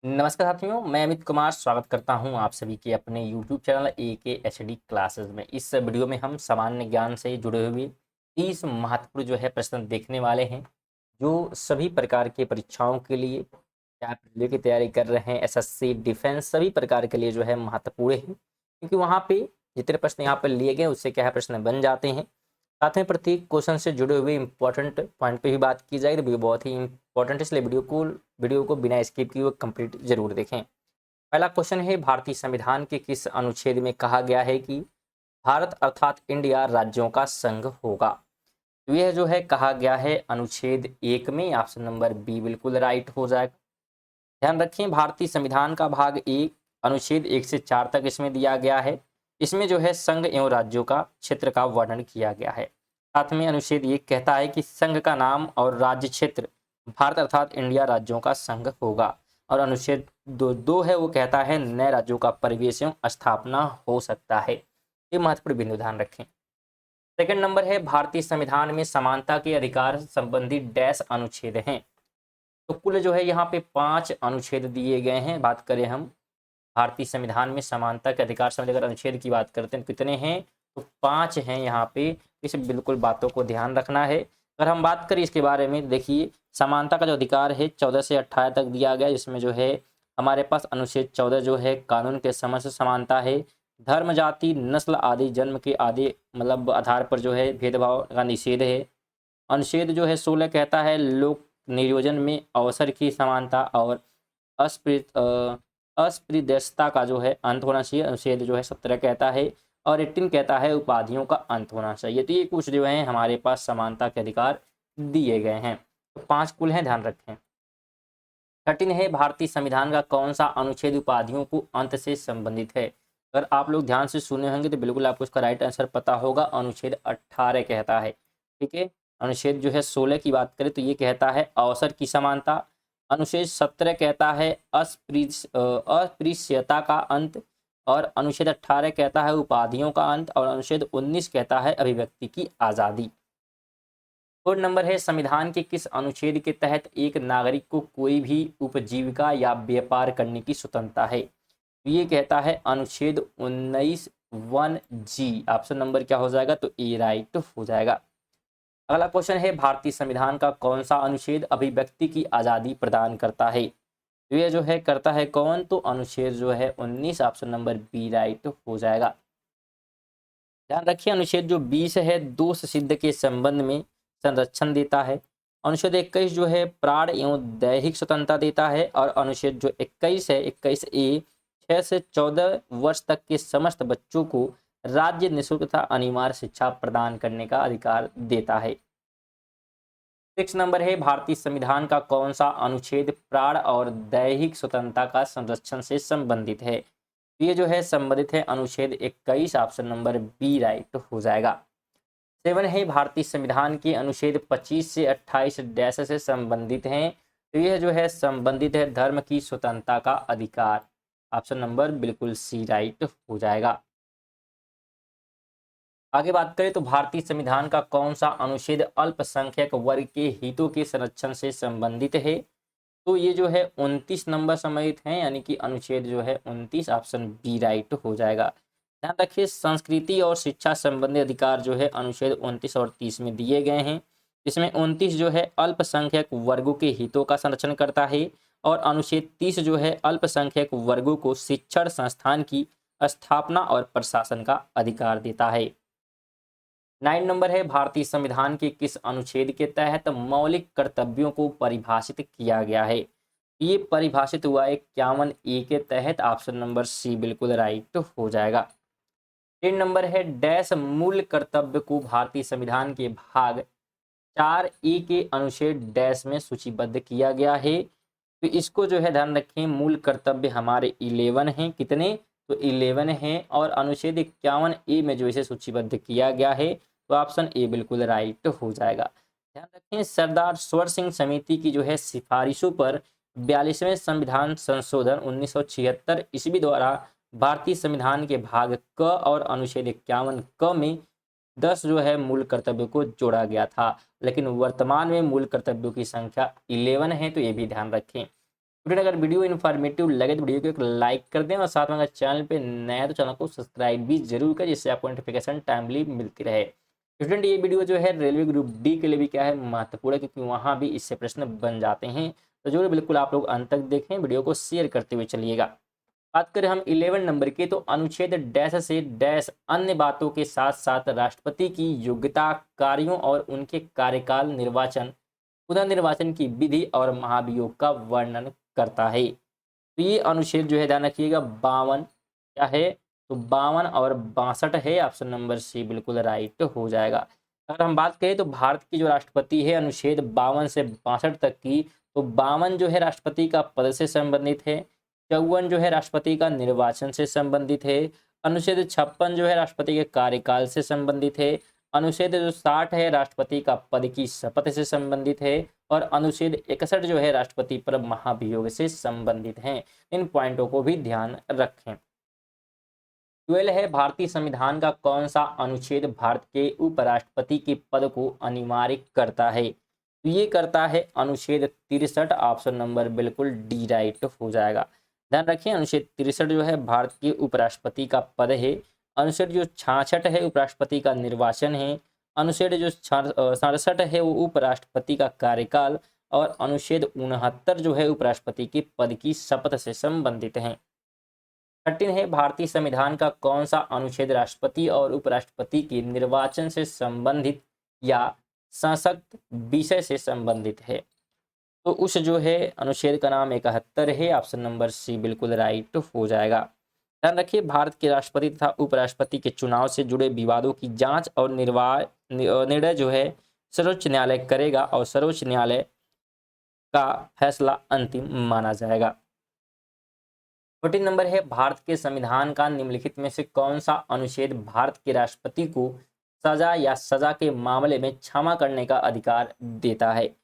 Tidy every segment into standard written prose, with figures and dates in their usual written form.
नमस्कार साथियों, मैं अमित कुमार स्वागत करता हूं आप सभी के अपने YouTube चैनल AKHD क्लासेस में। इस वीडियो में हम सामान्य ज्ञान से जुड़े हुए 30 महत्वपूर्ण प्रश्न देखने वाले हैं, जो सभी प्रकार की परीक्षाओं के लिए, चाहे आप रेलवे की तैयारी कर रहे हैं, SSC, डिफेंस, सभी प्रकार के लिए महत्वपूर्ण है, क्योंकि वहाँ पे जितने प्रश्न यहाँ पर लिए गए उससे प्रश्न बन जाते हैं। साथ में प्रत्येक क्वेश्चन से जुड़े हुए इंपॉर्टेंट पॉइंट पे भी बात की जाएगी, तो वीडियो बहुत ही इंपॉर्टेंट है, इसलिए वीडियो को बिना स्किप किए हुए कंप्लीट जरूर देखें। पहला क्वेश्चन है, भारतीय संविधान के किस अनुच्छेद में कहा गया है कि भारत अर्थात इंडिया राज्यों का संघ होगा? तो यह कहा गया है अनुच्छेद 1 में। ऑप्शन नंबर बी बिल्कुल राइट हो जाएगा। ध्यान रखें, भारतीय संविधान का भाग 1 अनुच्छेद 1 से 4 तक इसमें दिया गया है। इसमें संघ एवं राज्यों का क्षेत्र का वर्णन किया गया है। साथ में अनुच्छेद 1 कहता है कि संघ का नाम और राज्य क्षेत्र भारत अर्थात इंडिया राज्यों का संघ होगा। और अनुच्छेद 2 है, वो कहता है नए राज्यों का परिवेश एवं स्थापना हो सकता है। ये महत्वपूर्ण बिंदु ध्यान रखें। सेकंड नंबर है, भारतीय संविधान में समानता के अधिकार संबंधी डैश अनुच्छेद हैं। तो कुल यहाँ पे 5 अनुच्छेद दिए गए हैं। बात करें हम भारतीय संविधान में समानता के अधिकार संबंधी अगर अनुच्छेद की बात करते हैं कितने हैं, तो 5 हैं यहाँ पे। इस बिल्कुल बातों को ध्यान रखना है। अगर हम बात करें इसके बारे में, देखिए समानता का जो अधिकार है 14 से 18 तक दिया गया, जिसमें हमारे पास अनुच्छेद 14 कानून के समझ से समानता है। धर्म, जाति, नस्ल आदि, जन्म के आदि मतलब आधार पर भेदभाव का निषेध है। अनुच्छेद 16 कहता है लोक नियोजन में अवसर की समानता और अस्पृश्यता का अंत होना चाहिए। अनुच्छेद 17 कहता है, और 18 कहता है उपाधियों का अंत होना चाहिए। तो ये कुछ है हमारे पास समानता के अधिकार दिए गए हैं। तो 5 कुल हैं, ध्यान रखें। 13 है, भारतीय संविधान का कौन सा अनुच्छेद उपाधियों को अंत से संबंधित है? अगर आप लोग ध्यान से सुने होंगे तो बिल्कुल आपको इसका राइट आंसर पता होगा। अनुच्छेद 18 कहता है, ठीक है। अनुच्छेद 16 की बात करें तो ये कहता है अवसर की समानता। अनुच्छेद 17 कहता है अस्पृश्यता का अंत। और अनुच्छेद 18 कहता है उपाधियों का अंत। और अनुच्छेद 19 कहता है अभिव्यक्ति की आज़ादी। फोर्थ नंबर है, संविधान के किस अनुच्छेद के तहत एक नागरिक को कोई भी उपजीविका या व्यापार करने की स्वतंत्रता है? ये कहता है अनुच्छेद 19(1)(g। ऑप्शन नंबर क्या हो जाएगा? तो ए राइट हो जाएगा। अगला क्वेश्चन है, भारतीय संविधान का कौन सा अनुच्छेद अभिव्यक्ति की आज़ादी प्रदान करता है? तो ये करता है कौन? तो अनुच्छेद 19। ऑप्शन नंबर बी राइट हो जाएगा। ध्यान रखिए, अनुच्छेद 20 है दोष सिद्ध के संबंध में संरक्षण देता है। अनुच्छेद 21 प्राण एवं दैहिक स्वतंत्रता देता है। और अनुच्छेद 21 है 21A 6 से 14 वर्ष तक के समस्त बच्चों को राज्य निःशुल्क तथा अनिवार्य शिक्षा प्रदान करने का अधिकार देता है। 6 नंबर है, भारतीय संविधान का कौन सा अनुच्छेद प्राण और दैहिक स्वतंत्रता का संरक्षण से संबंधित है? ये संबंधित है अनुच्छेद 21। ऑप्शन नंबर बी राइट हो जाएगा। 7 है, भारतीय संविधान के अनुच्छेद 25 से 28 डैश से संबंधित हैं। तो यह संबंधित है धर्म की स्वतंत्रता का अधिकार। ऑप्शन नंबर बिल्कुल सी राइट हो जाएगा। आगे बात करें तो भारतीय संविधान का कौन सा अनुच्छेद अल्पसंख्यक वर्ग के हितों के संरक्षण से संबंधित है? तो ये 29 नंबर सम्मिलित हैं, यानी कि अनुच्छेद 29। ऑप्शन बी राइट हो जाएगा। ध्यान रखिए, संस्कृति और शिक्षा संबंधी अधिकार अनुच्छेद 29 और 30 में दिए गए हैं। इसमें 29 अल्पसंख्यक वर्गों के हितों का संरक्षण करता है। और अनुच्छेद 30 अल्पसंख्यक वर्गों को शिक्षण संस्थान की स्थापना और प्रशासन का अधिकार देता है। 9 नंबर है, भारतीय संविधान के किस अनुच्छेद के तहत मौलिक कर्तव्यों को परिभाषित किया गया है? ये परिभाषित हुआ 51A के तहत। ऑप्शन नंबर सी बिल्कुल राइट हो जाएगा। 3 नंबर है, डैश मूल कर्तव्य को भारतीय संविधान के भाग 4A के अनुच्छेद डैश में सूचीबद्ध किया गया है। तो इसको ध्यान रखें, मूल कर्तव्य हमारे 11 हैं। कितने? तो 11 हैं। और अनुच्छेद 51A में इसे सूचीबद्ध किया गया है। तो ऑप्शन ए बिल्कुल राइट हो जाएगा। ध्यान रखें, सरदार सवर सिंह समिति की सिफारिशों पर 42वें संविधान संशोधन 1976 ईस्वी द्वारा भारतीय संविधान के भाग क और अनुच्छेद 51 क में 10 मूल कर्तव्यों को जोड़ा गया था। लेकिन वर्तमान में मूल कर्तव्यों की संख्या 11 है, तो ये भी ध्यान रखें। स्टूडेंट अगर वीडियो इन्फॉर्मेटिव लगे तो वीडियो को एक लाइक कर दें और साथ में अगर चैनल पे नया है तो चैनल को सब्सक्राइब भी जरूर करें, जिससे आपको नोटिफिकेशन टाइमली मिलती रहे। स्टूडेंट ये वीडियो जो है रेलवे ग्रुप डी के लिए भी क्या है महत्वपूर्ण है, क्योंकि वहाँ भी इससे प्रश्न बन जाते हैं। तो जरूर बिल्कुल आप लोग अंत तक देखें, वीडियो को शेयर करते हुए चलिएगा। बात करें हम 11 नंबर की, तो अनुच्छेद डैश से डैश अन्य बातों के साथ साथ राष्ट्रपति की योग्यता, कार्यों और उनके कार्यकाल, निर्वाचन, पुनर्निर्वाचन की विधि और महाभियोग का वर्णन करता है। तो ये अनुच्छेद जो है ध्यान रखिएगा 52 क्या है, तो 52 और 62 है। ऑप्शन नंबर सी बिल्कुल राइट हो जाएगा। अगर हम बात करें तो भारत की जो राष्ट्रपति है अनुच्छेद 52 से 62 तक की, तो 52 जो है राष्ट्रपति का पद से संबंधित है, 54 जो है राष्ट्रपति का निर्वाचन से संबंधित है, अनुच्छेद 56 जो है राष्ट्रपति के कार्यकाल से संबंधित है, अनुच्छेद जो 60 है राष्ट्रपति का पद की शपथ से संबंधित है, और अनुच्छेद 61 जो है राष्ट्रपति पर महाभियोग से संबंधित है। इन पॉइंटों को भी ध्यान रखें। 12 है भारतीय संविधान का कौन सा अनुच्छेद भारत के उपराष्ट्रपति के पद को अनिवार्य करता है, तो ये करता है अनुच्छेद 63। ऑप्शन नंबर बिल्कुल डी राइट हो जाएगा। ध्यान रखिए अनुच्छेद 63 जो है भारत के उपराष्ट्रपति का पद है, अनुच्छेद जो 66 है उपराष्ट्रपति का निर्वाचन है, अनुच्छेद जो 67 है वो उपराष्ट्रपति का कार्यकाल, और अनुच्छेद 69 जो है उपराष्ट्रपति के पद की शपथ से संबंधित है। 13 है भारतीय संविधान का कौन सा अनुच्छेद राष्ट्रपति और उपराष्ट्रपति के निर्वाचन से संबंधित या सशक्त विषय से संबंधित है, तो उस जो है अनुच्छेद का नाम 71 है। ऑप्शन नंबर सी बिल्कुल राइट हो जाएगा। ध्यान रखिए भारत के राष्ट्रपति तथा उपराष्ट्रपति के चुनाव से जुड़े विवादों की जांच और निर्णय जो है सर्वोच्च न्यायालय करेगा, और सर्वोच्च न्यायालय का फैसला अंतिम माना जाएगा। 14 नंबर है भारत के संविधान का निम्नलिखित में से कौन सा अनुच्छेद भारत के राष्ट्रपति को सजा या सजा के मामले में क्षमा करने का अधिकार देता है, तो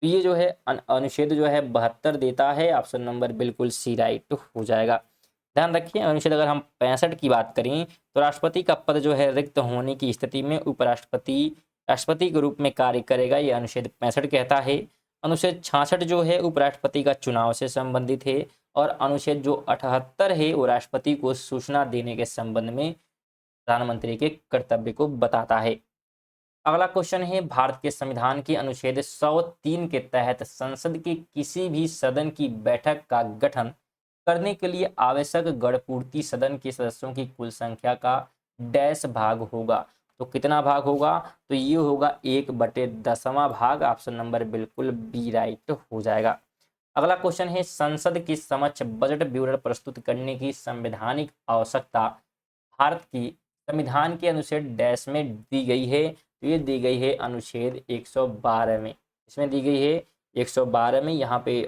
ये जो है अनुच्छेद जो है 72 देता है। ऑप्शन नंबर बिल्कुल सी राइट हो जाएगा। ध्यान रखिए अनुच्छेद अगर हम 65 की बात करें तो राष्ट्रपति का पद जो है रिक्त होने की स्थिति में उपराष्ट्रपति राष्ट्रपति के रूप में कार्य करेगा, ये अनुच्छेद 65 कहता है। अनुच्छेद 66 जो है उपराष्ट्रपति का चुनाव से संबंधित है, और अनुच्छेद जो 78 है वो राष्ट्रपति को सूचना देने के संबंध में प्रधानमंत्री के कर्तव्य को बताता है। अगला क्वेश्चन है भारत के संविधान के अनुच्छेद 103 के तहत संसद के किसी भी सदन की बैठक का गठन करने के लिए आवश्यक गणपूर्ति सदन के सदस्यों की कुल संख्या का डैश भाग होगा, तो कितना भाग होगा, तो ये होगा 1/10 भाग। ऑप्शन नंबर बिल्कुल बी राइट हो जाएगा। अगला क्वेश्चन है संसद के समक्ष बजट विवरण प्रस्तुत करने की संवैधानिक आवश्यकता भारत की संविधान के अनुच्छेद डैश में दी गई है, तो ये दी गई है अनुच्छेद 112 में। इसमें दी गई है 112 में, यहाँ पे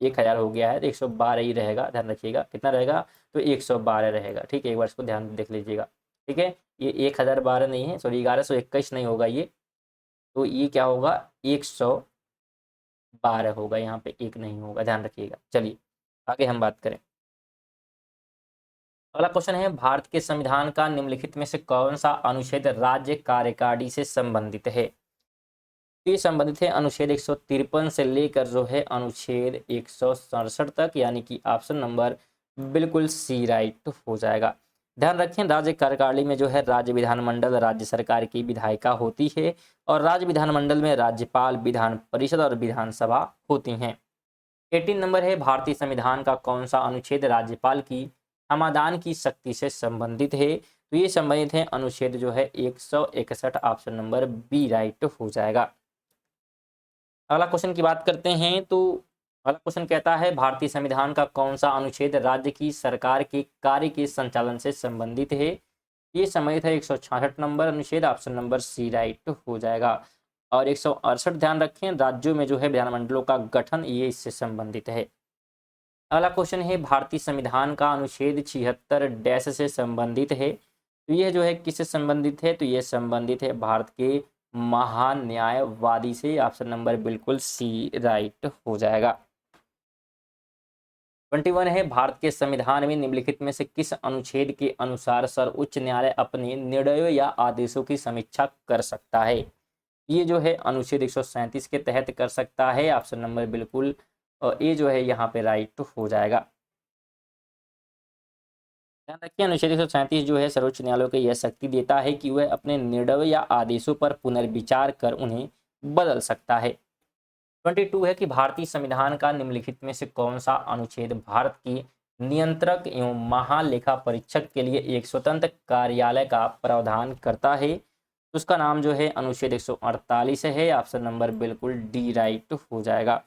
1000 हो गया है तो 112 ही रहेगा। ध्यान रखिएगा कितना रहेगा, तो 112 रहेगा। ठीक है, एक बार इसको ध्यान देख लीजिएगा। ठीक है, ये 1012 नहीं है, सॉरी 1121 नहीं होगा ये, तो ये क्या होगा 112 होगा, यहाँ पे एक नहीं होगा, ध्यान रखिएगा। चलिए आगे हम बात करें। अगला क्वेश्चन है भारत के संविधान का निम्नलिखित में से कौन सा अनुच्छेद राज्य कार्यकारिणी से संबंधित है, ये संबंधित है अनुच्छेद 153 से लेकर जो है अनुच्छेद 167 तक, यानी कि ऑप्शन नंबर बिल्कुल सी राइट हो जाएगा। ध्यान रखें राज्य कार्यकारिणी में जो है राज्य विधानमंडल राज्य सरकार की विधायिका होती है, और राज्य विधानमंडल में राज्यपाल, विधान परिषद और विधानसभा होती हैं। 18 नंबर है भारतीय संविधान का कौन सा अनुच्छेद राज्यपाल की क्षमादान की शक्ति से संबंधित है, तो ये संबंधित है अनुच्छेद जो है 161। ऑप्शन नंबर बी राइट हो जाएगा। अगला क्वेश्चन की बात करते हैं, तो अगला क्वेश्चन कहता है भारतीय संविधान का कौन सा अनुच्छेद राज्य की सरकार के कार्य के संचालन से संबंधित है, ये संबंधित है 166 नंबर अनुच्छेद। ऑप्शन नंबर सी राइट हो जाएगा। और 168 ध्यान रखें राज्यों में जो है विधानमंडलों का गठन, ये इससे संबंधित है। अगला क्वेश्चन है भारतीय संविधान का अनुच्छेद 76 डैश से संबंधित है, तो यह जो है किससे संबंधित है, तो यह संबंधित है भारत के महान न्यायवादी से। ऑप्शन नंबर बिल्कुल सी राइट हो जाएगा। 21 है भारत के संविधान में निम्नलिखित में से किस अनुच्छेद के अनुसार सर्वोच्च न्यायालय अपने निर्णयों या आदेशों की समीक्षा कर सकता है, ये जो है अनुच्छेद 137 के तहत कर सकता है। ऑप्शन नंबर बिल्कुल और ए जो है यहाँ पे राइट हो जाएगा। ध्यान रखिए अनुच्छेद 137 जो है सर्वोच्च न्यायालय को यह शक्ति देता है कि वह अपने निर्णय या आदेशों पर पुनर्विचार कर उन्हें बदल सकता है। 22 है कि भारतीय संविधान का निम्नलिखित में से कौन सा अनुच्छेद भारत की नियंत्रक एवं महालेखा परीक्षक के लिए एक स्वतंत्र कार्यालय का प्रावधान करता है। तो उसका नाम जो है अनुच्छेद 148 है। ऑप्शन नंबर बिल्कुल डी राइट हो जाएगा।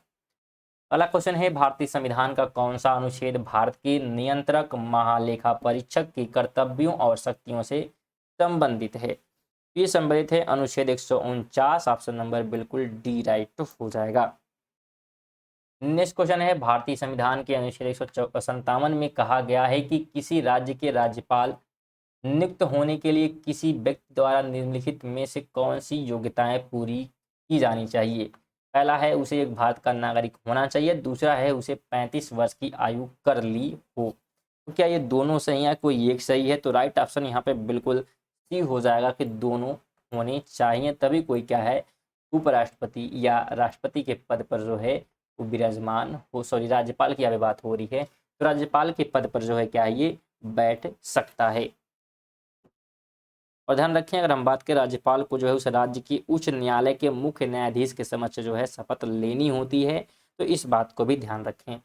अगला क्वेश्चन है भारतीय संविधान का कौन सा अनुच्छेद भारत के नियंत्रक महालेखा परीक्षक के कर्तव्यों और शक्तियों से संबंधित है। ये संबंधित है अनुच्छेद 149। ऑप्शन नंबर बिल्कुल डी राइट हो जाएगा। नेक्स्ट क्वेश्चन है भारतीय संविधान के अनुच्छेद 157 में कहा गया है कि किसी राज्य के राज्यपाल नियुक्त होने के लिए किसी व्यक्ति द्वारा निम्नलिखित में से कौन सी योग्यताएं पूरी की जानी चाहिए। पहला है उसे एक भारत का नागरिक होना चाहिए, दूसरा है उसे 35 वर्ष की आयु कर ली हो। तो क्या ये दोनों सही है, कोई एक सही है? तो राइट ऑप्शन यहाँ पे बिल्कुल सी हो जाएगा कि दोनों होने चाहिए, तभी कोई क्या है उपराष्ट्रपति या राष्ट्रपति के पद पर जो है वो विराजमान हो। सॉरी, राज्यपाल की यहाँ बात हो रही है, तो राज्यपाल के पद पर जो है क्या है ये बैठ सकता है। और ध्यान रखें अगर हम बात करें राज्यपाल को जो है उस राज्य की उच्च न्यायालय के मुख्य न्यायाधीश के समक्ष जो है शपथ लेनी होती है, तो इस बात को भी ध्यान रखें।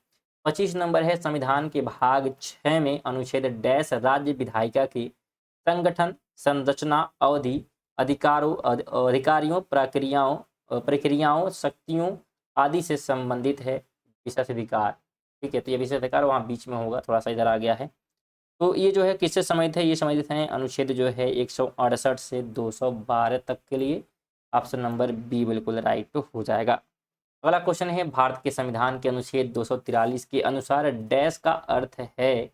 25 नंबर है संविधान के भाग 6 में अनुच्छेद डैश राज्य विधायिका की संगठन संरचना अवधि अधिकारियों प्रक्रियाओं शक्तियों आदि से संबंधित है। विशेषाधिकार, ठीक है, तो ये विशेषाधिकार वहाँ बीच में होगा, थोड़ा सा इधर आ गया है। तो ये जो है किससे संबंधित है? ये संबंधित है अनुच्छेद जो है 168 से 212 तक के लिए। ऑप्शन नंबर बी बिल्कुल राइट हो जाएगा। अगला क्वेश्चन है भारत के संविधान के अनुच्छेद 243 के अनुसार डैश का अर्थ है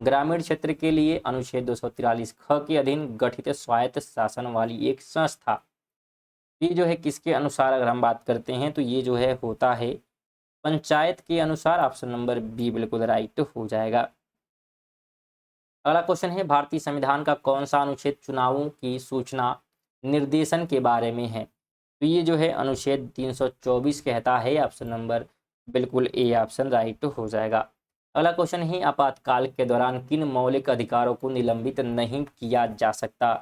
ग्रामीण क्षेत्र के लिए अनुच्छेद 243 ख के अधीन गठित स्वायत्त शासन वाली एक संस्था। ये जो है किसके अनुसार अगर हम बात करते हैं तो ये जो है होता है पंचायत के अनुसार। ऑप्शन नंबर बी बिल्कुल राइट हो जाएगा। अगला क्वेश्चन है भारतीय संविधान का कौन सा अनुच्छेद चुनावों की सूचना निर्देशन के बारे में है। तो ये जो है अनुच्छेद 324 कहता है। ऑप्शन नंबर बिल्कुल ए ऑप्शन राइट हो जाएगा। अगला क्वेश्चन है आपातकाल के दौरान किन मौलिक अधिकारों को निलंबित नहीं किया जा सकता।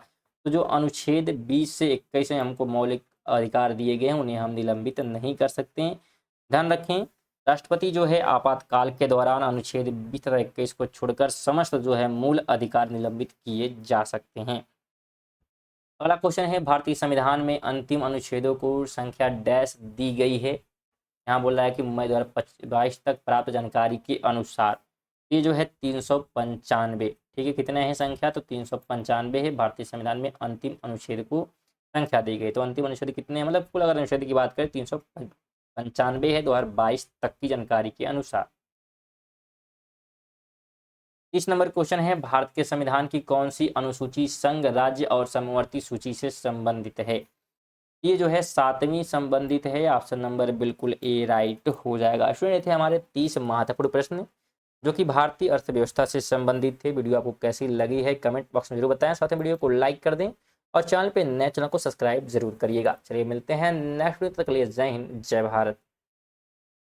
तो जो अनुच्छेद 20 से 21 में हमको मौलिक अधिकार दिए गए हैं उन्हें हम निलंबित नहीं कर सकते हैं। ध्यान रखें राष्ट्रपति जो है आपातकाल के दौरान अनुच्छेद 20 तथा 21 को छोड़कर समस्त जो है मूल अधिकार निलंबित किए जा सकते हैं। अगला क्वेश्चन है भारतीय संविधान में अंतिम अनुच्छेदों को संख्या डैश दी गई है। यहाँ बोल रहा है कि मई 2022 तक प्राप्त जानकारी के अनुसार ये जो है 395, ठीक है, कितने हैं संख्या? तो 395 है भारतीय संविधान में अंतिम अनुच्छेद को संख्या दी गई। तो अंतिम अनुच्छेद कितने हैं, मतलब कुल अगर अनुच्छेद की बात करें 395 है 2022 तक की जानकारी के अनुसार। 30 नंबर क्वेश्चन है भारत के संविधान की कौन सी अनुसूची संघ राज्य और समवर्ती सूची से संबंधित है। ये जो है 7वीं संबंधित है। ऑप्शन नंबर बिल्कुल ए राइट हो जाएगा। स्टूडेंट थे हमारे 30 महत्वपूर्ण प्रश्न जो कि भारतीय अर्थव्यवस्था से संबंधित थे। वीडियो आपको कैसी लगी है कमेंट बॉक्स में जरूर बताएं, साथ में वीडियो को लाइक कर दें और चैनल पे नए चैनल को सब्सक्राइब जरूर करिएगा। चलिए मिलते हैं नेक्स्ट वीडियो, तक के लिए जय हिंद जय भारत।